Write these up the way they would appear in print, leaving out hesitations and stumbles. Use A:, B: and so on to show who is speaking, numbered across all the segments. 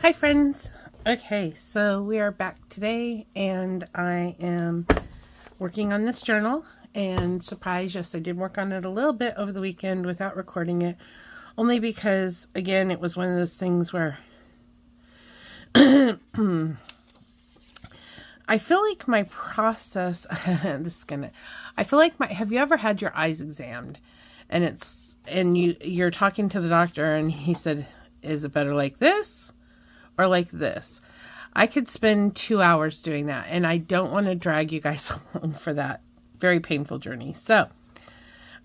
A: Hi friends. Okay, so we are back today and I am working on this journal, and surprise, yes, I did work on it a little bit over the weekend without recording it, only because again it was one of those things where I feel like my process I feel like have you ever had your eyes examined and you're talking to the doctor and he said, is it better like this or like this? I could spend 2 hours doing that, and I don't want to drag you guys along for that very painful journey. So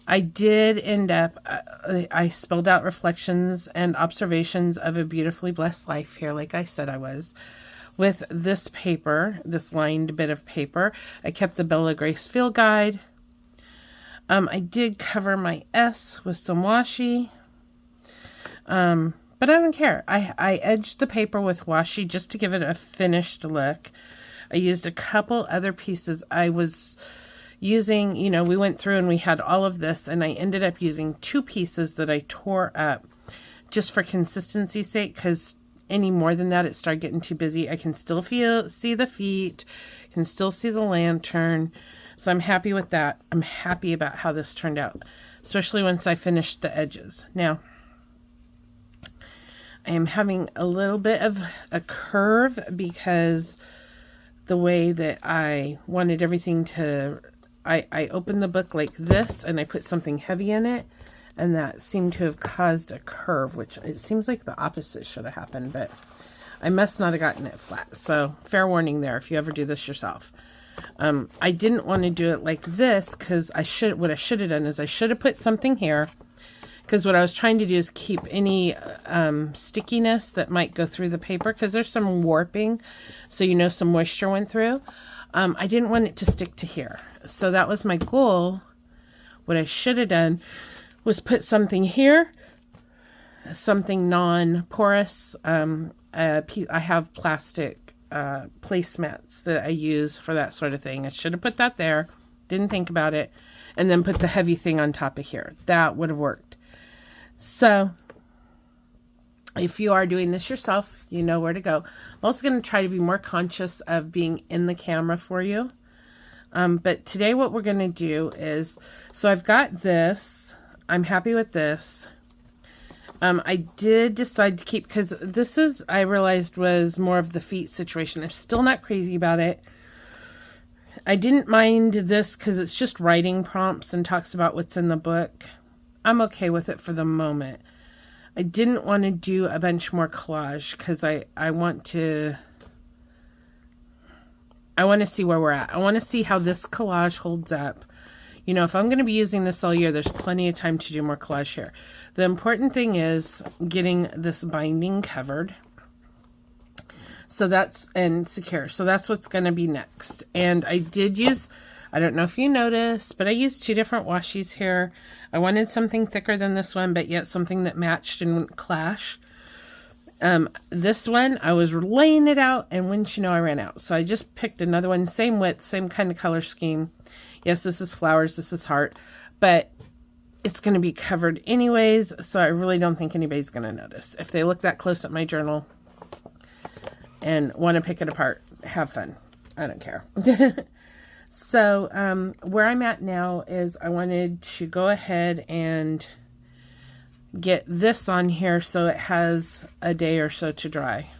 A: I did end up, I spelled out reflections and observations of a beautifully blessed life here, like I said I was, with this paper, this lined bit of paper. I kept the Bella Grace Field Guide. I did cover my S with some washi. But I don't care. I edged the paper with washi just to give it a finished look. I used a couple other pieces. I was using, we went through and we had all of this, and I ended up using 2 pieces that I tore up just for consistency's sake, because any more than that, it started getting too busy. I can still see the feet, can still see the lantern. So I'm happy with that. I'm happy about how this turned out, especially once I finished the edges. Now, I am having a little bit of a curve because the way that I wanted everything to, I opened the book like this and I put something heavy in it, and that seemed to have caused a curve, which it seems like the opposite should have happened, but I must not have gotten it flat. So fair warning there if you ever do this yourself. I didn't want to do it like this because what I should have done is I should have put something here, because what I was trying to do is keep any stickiness that might go through the paper, because there's some warping, so some moisture went through. I didn't want it to stick to here. So that was my goal. What I should have done was put something here, something non-porous. I have plastic placemats that I use for that sort of thing. I should have put that there, didn't think about it, and then put the heavy thing on top of here. That would have worked. So if you are doing this yourself, you know where to go. I'm also going to try to be more conscious of being in the camera for you. But today what we're going to do is, so I've got this. I'm happy with this. I did decide to keep, because this I realized was more of the feet situation. I'm still not crazy about it. I didn't mind this because it's just writing prompts and talks about what's in the book. I'm okay with it for the moment. I didn't want to do a bunch more collage because I want to see where we're at. I want to see how this collage holds up. If I'm going to be using this all year, there's plenty of time to do more collage here. The important thing is getting this binding covered. So and secure. So that's what's going to be next. And I did use, I don't know if you noticed, but I used 2 different washies here. I wanted something thicker than this one, but yet something that matched and wouldn't clash. This one, I was laying it out, and wouldn't you know, I ran out. So I just picked another one, same width, same kind of color scheme. Yes, this is flowers, this is heart, but it's going to be covered anyways, so I really don't think anybody's going to notice. If they look that close at my journal and want to pick it apart, have fun. I don't care. So where I'm at now is I wanted to go ahead and get this on here so it has a day or so to dry.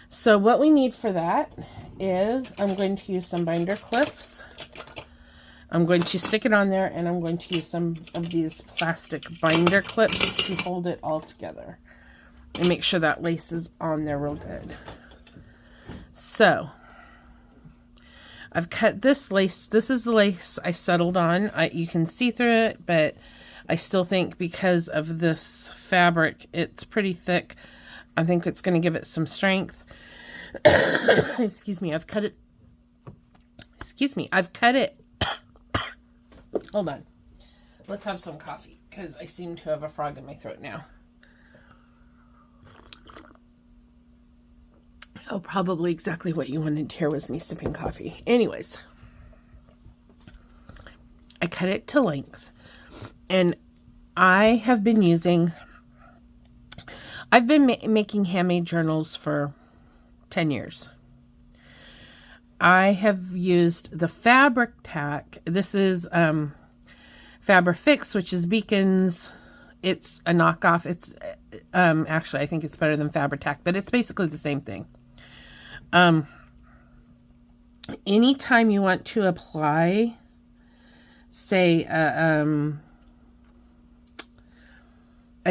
A: So what we need for that is I'm going to use some binder clips. I'm going to stick it on there, and I'm going to use some of these plastic binder clips to hold it all together and make sure that lace is on there real good. So I've cut this lace. This is the lace I settled on. You can see through it, but I still think because of this fabric, it's pretty thick. I think it's going to give it some strength. Excuse me, I've cut it. Hold on. Let's have some coffee, because I seem to have a frog in my throat now. Oh, probably exactly what you wanted to hear was me sipping coffee. Anyways, I cut it to length, and I have been using I've been making handmade journals for 10 years. I have used the Fabri-Tac. This is Fabri-Fix, which is Beacon's. It's a knockoff. It's actually, I think it's better than Fabri-Tac, but it's basically the same thing. Anytime you want to apply, say, a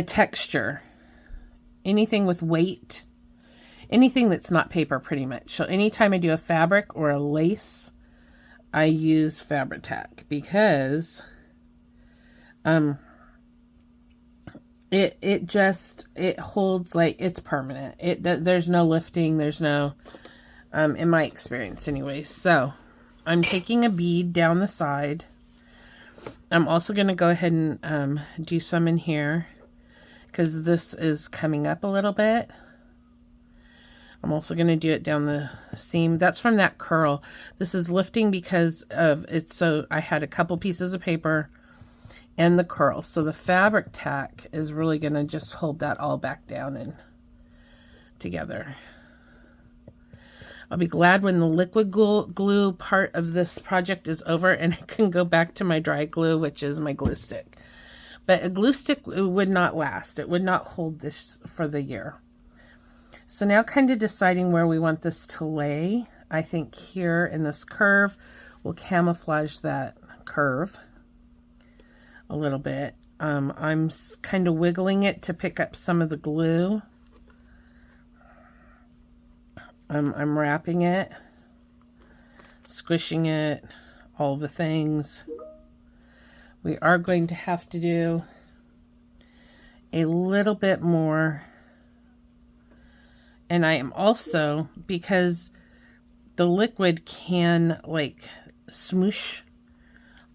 A: texture, anything with weight, anything that's not paper pretty much. So anytime I do a fabric or a lace, I use Fabri-Tac because it holds, like, it's permanent. There's no lifting, there's no in my experience anyway. So I'm taking a bead down the side. I'm also going to go ahead and do some in here because this is coming up a little bit. I'm also going to do it down the seam. That's from that curl. This is lifting because of it's, so I had a couple pieces of paper and the curl. So the Fabri-Tac is really going to just hold that all back down and together. I'll be glad when the liquid glue part of this project is over and I can go back to my dry glue, which is my glue stick. But a glue stick would not last. It would not hold this for the year. So now kind of deciding where we want this to lay. I think here in this curve, we'll camouflage that curve a little bit. I'm kind of wiggling it to pick up some of the glue. I'm wrapping it, squishing it, all the things. We are going to have to do a little bit more. And I am also, because the liquid can like smoosh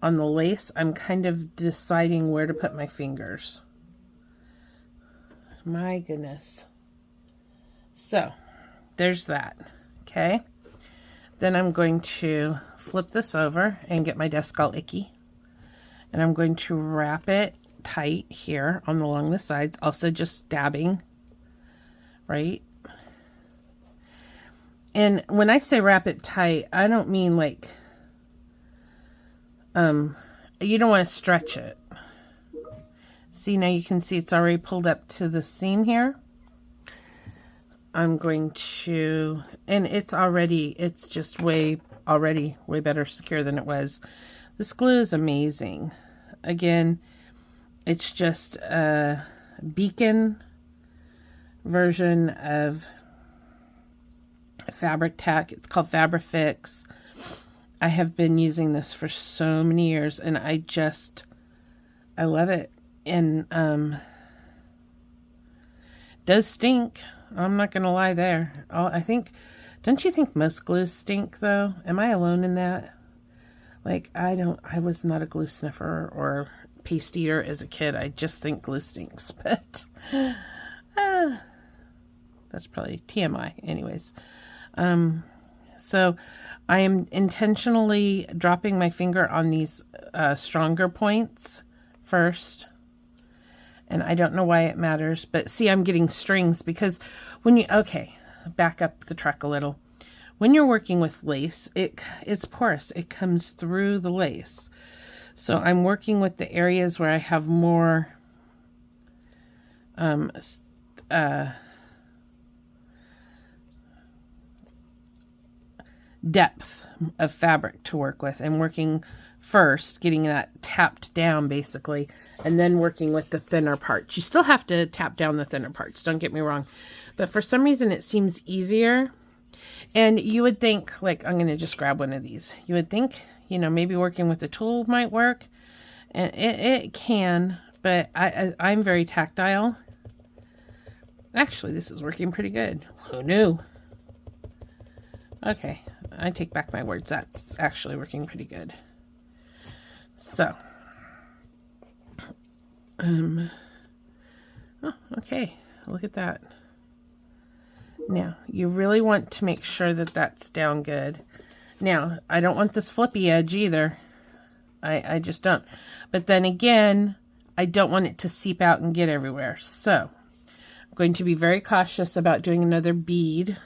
A: on the lace, I'm kind of deciding where to put my fingers. My goodness. So there's that. Okay. Then I'm going to flip this over and get my desk all icky. And I'm going to wrap it tight here along the sides. Also just dabbing, right? And when I say wrap it tight, I don't mean like, you don't want to stretch it. See, now you can see it's already pulled up to the seam here. I'm going to, and it's just already way better secure than it was. This glue is amazing. Again, it's just a Beacon version of Fabri-Tac. It's called Fabri-Fix. I have been using this for so many years and I love it. And does stink. I'm not gonna lie there. Don't you think most glues stink though? Am I alone in that? Like, I was not a glue sniffer or paste eater as a kid. I just think glue stinks, but that's probably TMI anyways. So I am intentionally dropping my finger on these stronger points first. And I don't know why it matters, but see, I'm getting strings because okay, back up the truck a little. When you're working with lace, it's porous. It comes through the lace. So I'm working with the areas where I have more depth of fabric to work with, and working first, getting that tapped down basically, and then working with the thinner parts. You still have to tap down the thinner parts, don't get me wrong, but for some reason it seems easier. And you would think, like, I'm going to just grab one of these. You would think, you know, maybe working with the tool might work, and it can, but I'm very tactile. Actually, this is working pretty good. Who knew? Okay, I take back my words. That's actually working pretty good. So, oh, okay, look at that. Now, you really want to make sure that that's down good. Now, I don't want this flippy edge either. I just don't. But then again, I don't want it to seep out and get everywhere. So, I'm going to be very cautious about doing another bead.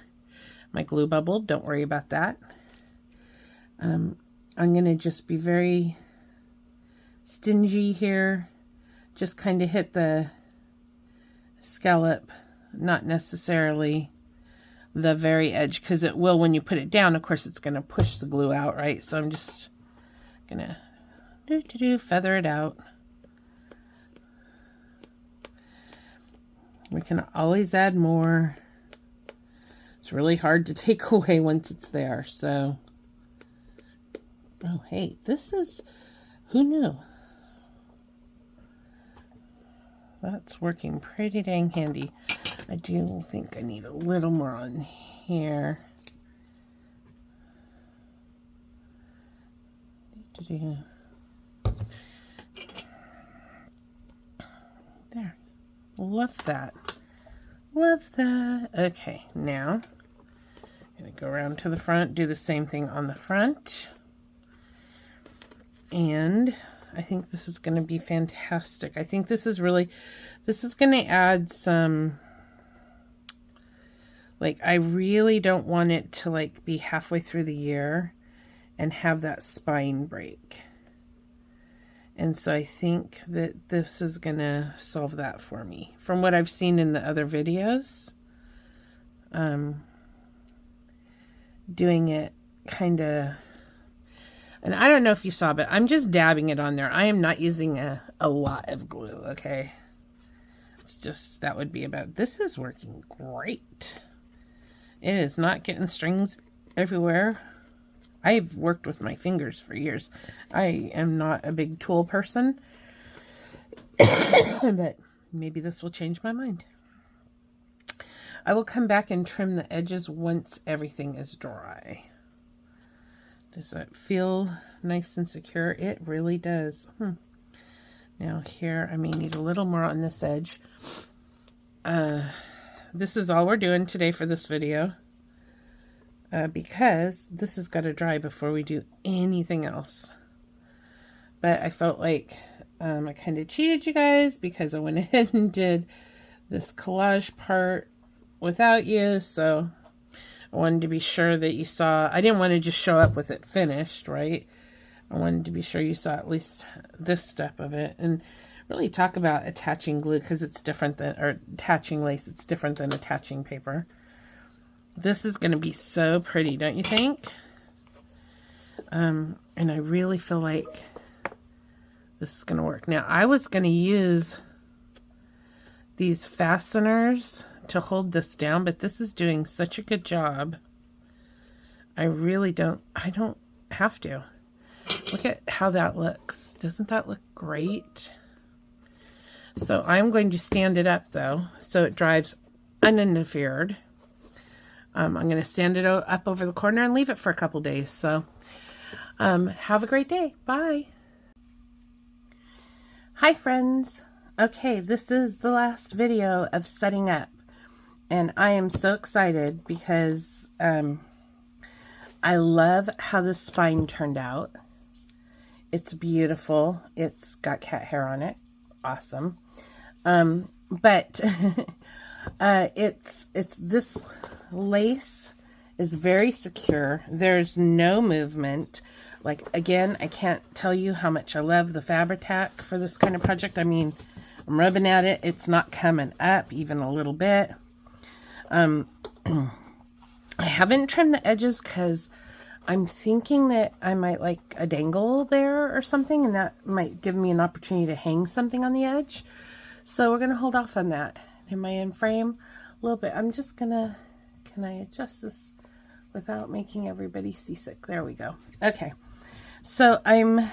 A: My glue bubble, don't worry about that. I'm going to just be very stingy here. Just kind of hit the scallop, not necessarily the very edge, because it will when you put it down. Of course, it's going to push the glue out, right? So I'm just going to feather it out. We can always add more. It's really hard to take away once it's there, so. Oh, hey, this is, who knew? That's working pretty dang handy. I do think I need a little more on here. There. Love that. Love that. Okay, now I'm going to go around to the front, do the same thing on the front. And I think this is going to be fantastic. I think this is going to add some, like, I really don't want it to, like, be halfway through the year and have that spine break. And so I think that this is going to solve that for me. From what I've seen in the other videos, doing it kind of, and I don't know if you saw, but I'm just dabbing it on there. I am not using a lot of glue, okay? It's just, that would be about, this is working great. It is not getting strings everywhere. I've worked with my fingers for years. I am not a big tool person, but maybe this will change my mind. I will come back and trim the edges once everything is dry. Does that feel nice and secure? It really does. Now here, I may need a little more on this edge. This is all we're doing today for this video. Because this has got to dry before we do anything else. But I felt like I kind of cheated you guys because I went ahead and did this collage part without you. So I wanted to be sure that you saw. I didn't want to just show up with it finished, right? I wanted to be sure you saw at least this step of it. And really talk about attaching glue, because it's different than, or attaching lace, it's different than attaching paper. This is going to be so pretty, don't you think? And I really feel like this is going to work. Now, I was going to use these fasteners to hold this down, but this is doing such a good job. I don't have to. Look at how that looks. Doesn't that look great? So I'm going to stand it up though, so it drives uninterfered. I'm going to stand it up over the corner and leave it for a couple days. So have a great day. Bye. Hi friends. Okay, this is the last video of setting up. And I am so excited because I love how the spine turned out. It's beautiful. It's got cat hair on it. Awesome. But it's this lace is very secure. There's no movement. Like, again, I can't tell you how much I love the Fabri-Tac for this kind of project. I mean, I'm rubbing at it. It's not coming up even a little bit. I haven't trimmed the edges because I'm thinking that I might like a dangle there or something, and that might give me an opportunity to hang something on the edge. So we're going to hold off on that. Am I in frame? A little bit. I'm just going to, can I adjust this without making everybody seasick? There we go. Okay. So I'm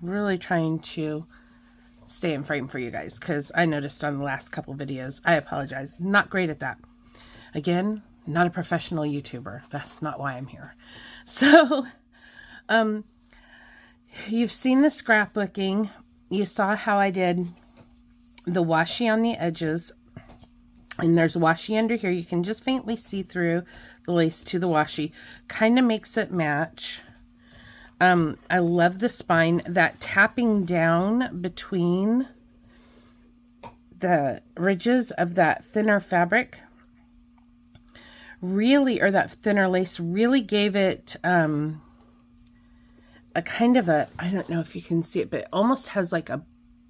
A: really trying to stay in frame for you guys because I noticed on the last couple videos, I apologize, not great at that. Again, not a professional YouTuber. That's not why I'm here. So, you've seen the scrapbooking. You saw how I did the washi on the edges. And there's washi under here. You can just faintly see through the lace to the washi. Kind of makes it match. I love the spine. That tapping down between the ridges of that thinner fabric really, or that thinner lace really gave it a kind of a, I don't know if you can see it, but it almost has like a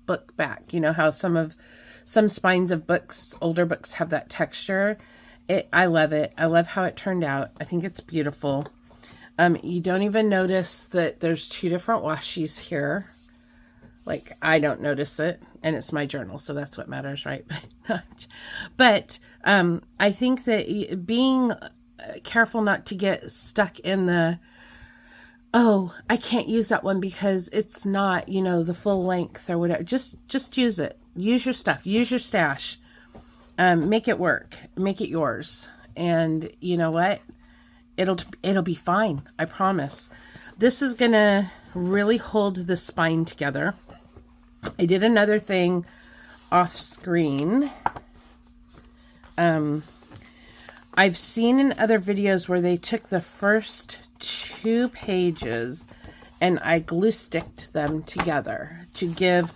A: book back. You know how some spines of books, older books, have that texture. I love it. I love how it turned out. I think it's beautiful. You don't even notice that there's two different washies here. Like, I don't notice it, and it's my journal, so that's what matters, right? But I think that being careful not to get stuck in the, oh, I can't use that one because it's not, you know, the full length or whatever. Just use it. Use your stuff. Use your stash. Make it work. Make it yours. And you know what? It'll be fine. I promise. This is gonna really hold the spine together. I did another thing off screen. I've seen in other videos where they took the first 2 pages and I glue sticked them together to give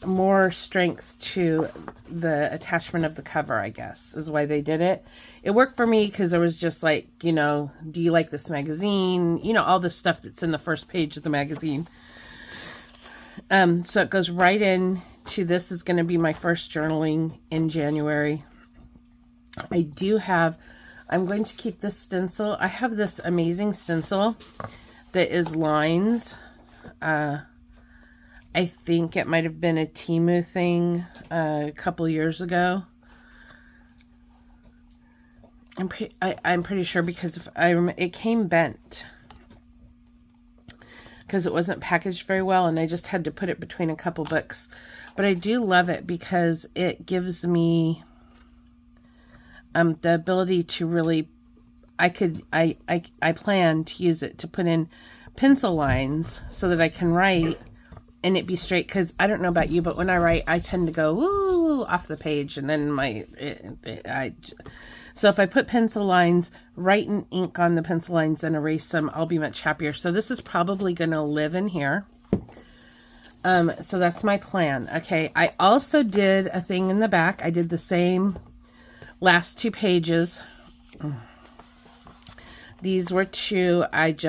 A: more strength to the attachment of the cover, I guess, is why they did it. It worked for me because I was just like, you know, do you like this magazine? You know, all the stuff that's in the first page of the magazine. So it goes right in to this is going to be my first journaling in January. I'm going to keep this stencil. I have this amazing stencil that is lines. I think it might have been a Temu thing a couple years ago. I'm pretty sure because it came bent. Because it wasn't packaged very well and I just had to put it between a couple books. But I do love it because it gives me the ability to really, I plan to use it to put in pencil lines so that I can write and it be straight. Because I don't know about you, but when I write, I tend to go woo off the page, and then so if I put pencil lines, write in ink on the pencil lines and erase them, I'll be much happier. So this is probably going to live in here. So that's my plan. Okay. I also did a thing in the back. I did the same last 2 pages. These were 2. And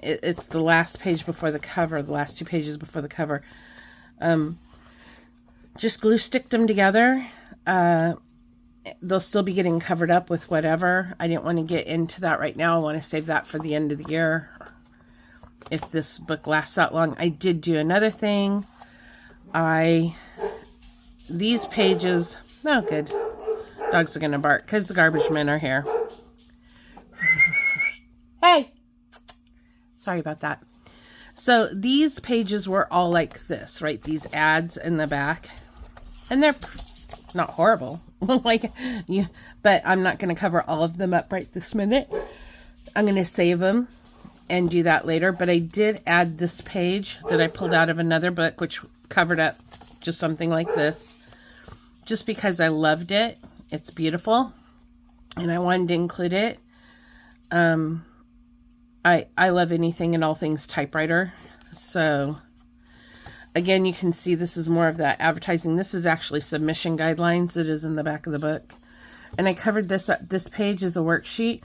A: it's the last page before the cover, the last 2 pages before the cover. Just glue sticked them together. They'll still be getting covered up with whatever. I didn't want to get into that right now. I want to save that for the end of the year. If this book lasts that long. I did do another thing. These pages, oh good. Dogs are going to bark because the garbage men are here. Hey! Sorry about that. So these pages were all like this, right? These ads in the back. And they're not horrible. But I'm not going to cover all of them up right this minute. I'm going to save them and do that later. But I did add this page that I pulled out of another book, which covered up just something like this. Just because I loved it. It's beautiful. And I wanted to include it. I love anything and all things typewriter. So again, you can see this is more of that advertising. This is actually submission guidelines that is in the back of the book. And I covered this up. This page is a worksheet.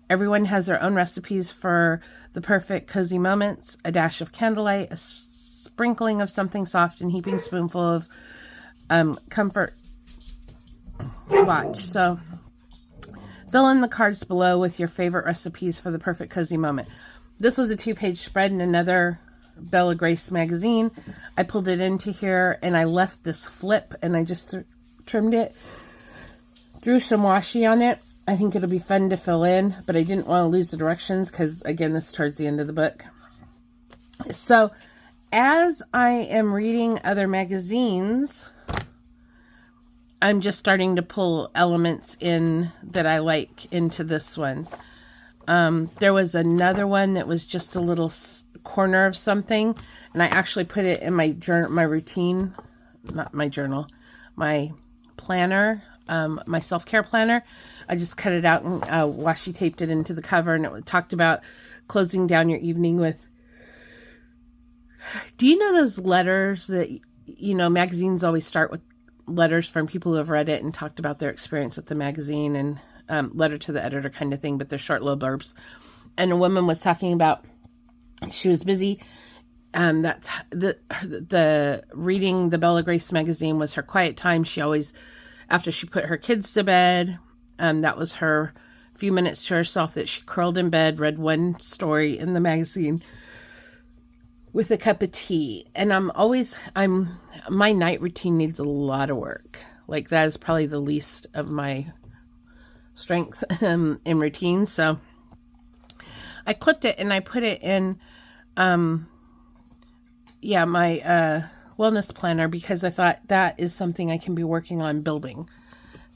A: Everyone has their own recipes for the perfect cozy moments. A dash of candlelight, a sprinkling of something soft, and heaping spoonful of comfort. Watch. So fill in the cards below with your favorite recipes for the perfect cozy moment. This was a 2-page spread in another Bella Grace magazine. I pulled it into here and I left this flip and I just trimmed it. Threw some washi on it. I think it'll be fun to fill in, but I didn't want to lose the directions because, again, this is towards the end of the book. So as I am reading other magazines, I'm just starting to pull elements in that I like into this one. There was another one that was just a little corner of something, and I actually put it in my journal, my routine, not my journal, my planner, my self-care planner. I just cut it out and washi taped it into the cover, and it talked about closing down your evening with, do you know those letters that you know, magazines always start with letters from people who have read it and talked about their experience with the magazine, and letter to the editor kind of thing, but they're short little blurbs. And a woman was talking about, she was busy. That's the reading the Bella Grace magazine was her quiet time. She always, after she put her kids to bed, that was her few minutes to herself, that she curled in bed, read one story in the magazine with a cup of tea. And my night routine needs a lot of work. Like, that is probably the least of my strength in routine. So I clipped it and I put it in, my wellness planner, because I thought that is something I can be working on building.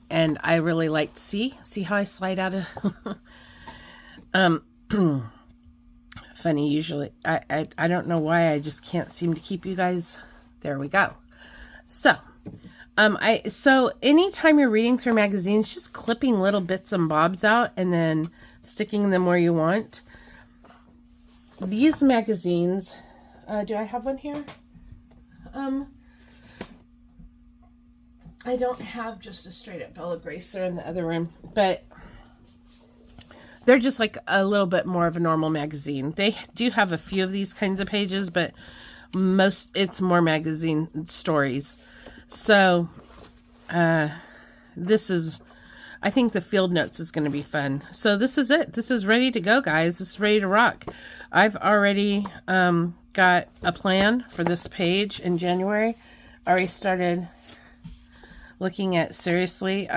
A: And I really like to see how I slide out of, funny, usually. I don't know why, I just can't seem to keep you guys. There we go. So, so anytime you're reading through magazines, just clipping little bits and bobs out and then sticking them where you want. These magazines, do I have one here? I don't have just a straight up Bella Grace. They're in the other room, but they're just like a little bit more of a normal magazine. They do have a few of these kinds of pages, but it's more magazine stories. So, this is, I think the field notes is going to be fun. So this is it. This is ready to go, guys. This is ready to rock. I've already, got a plan for this page in January. I already started looking at, seriously,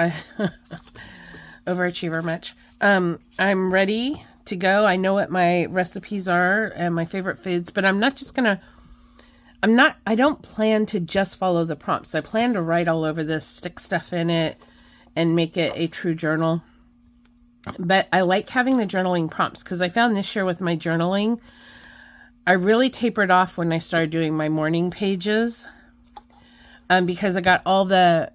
A: overachiever much. I'm ready to go. I know what my recipes are and my favorite foods, but I don't plan to just follow the prompts. I plan to write all over this, stick stuff in it, and make it a true journal. But I like having the journaling prompts, because I found this year with my journaling, I really tapered off when I started doing my morning pages, because I got all the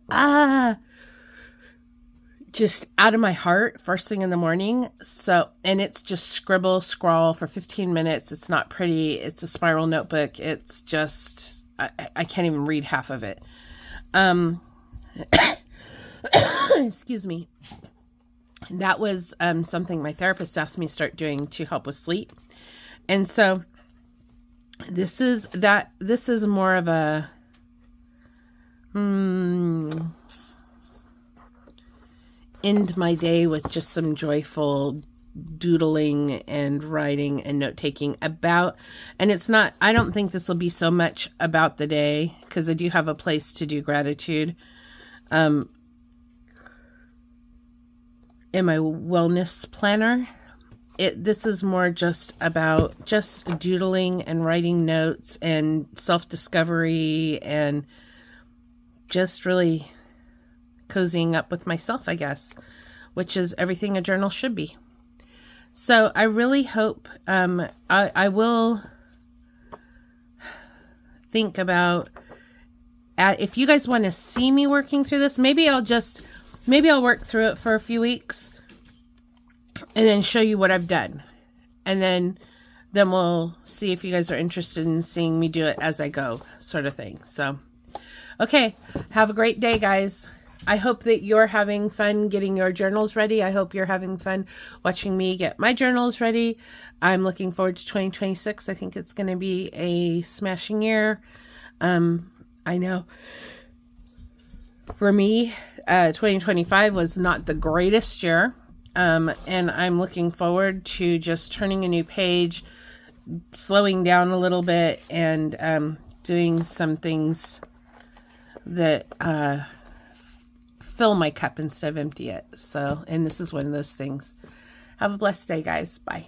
A: just out of my heart first thing in the morning. So, and it's just scribble, scrawl for 15 minutes. It's not pretty. It's a spiral notebook. It's just, I can't even read half of it. Excuse me. That was something my therapist asked me to start doing to help with sleep. And so this is more of a end my day with just some joyful doodling and writing and note-taking about, and it's not, I don't think this will be so much about the day, because I do have a place to do gratitude in my wellness planner. This is more just about just doodling and writing notes and self-discovery and just really cozying up with myself, I guess, which is everything a journal should be. So I really hope I will think about, if you guys want to see me working through this, maybe I'll work through it for a few weeks and then show you what I've done. And then we'll see if you guys are interested in seeing me do it as I go, sort of thing. So, okay, have a great day, guys. I hope that you're having fun getting your journals ready. I hope you're having fun watching me get my journals ready. I'm looking forward to 2026. I think it's going to be a smashing year. I know for me, 2025 was not the greatest year. And I'm looking forward to just turning a new page, slowing down a little bit, and doing some things that fill my cup instead of empty it. So, and this is one of those things. Have a blessed day, guys. Bye.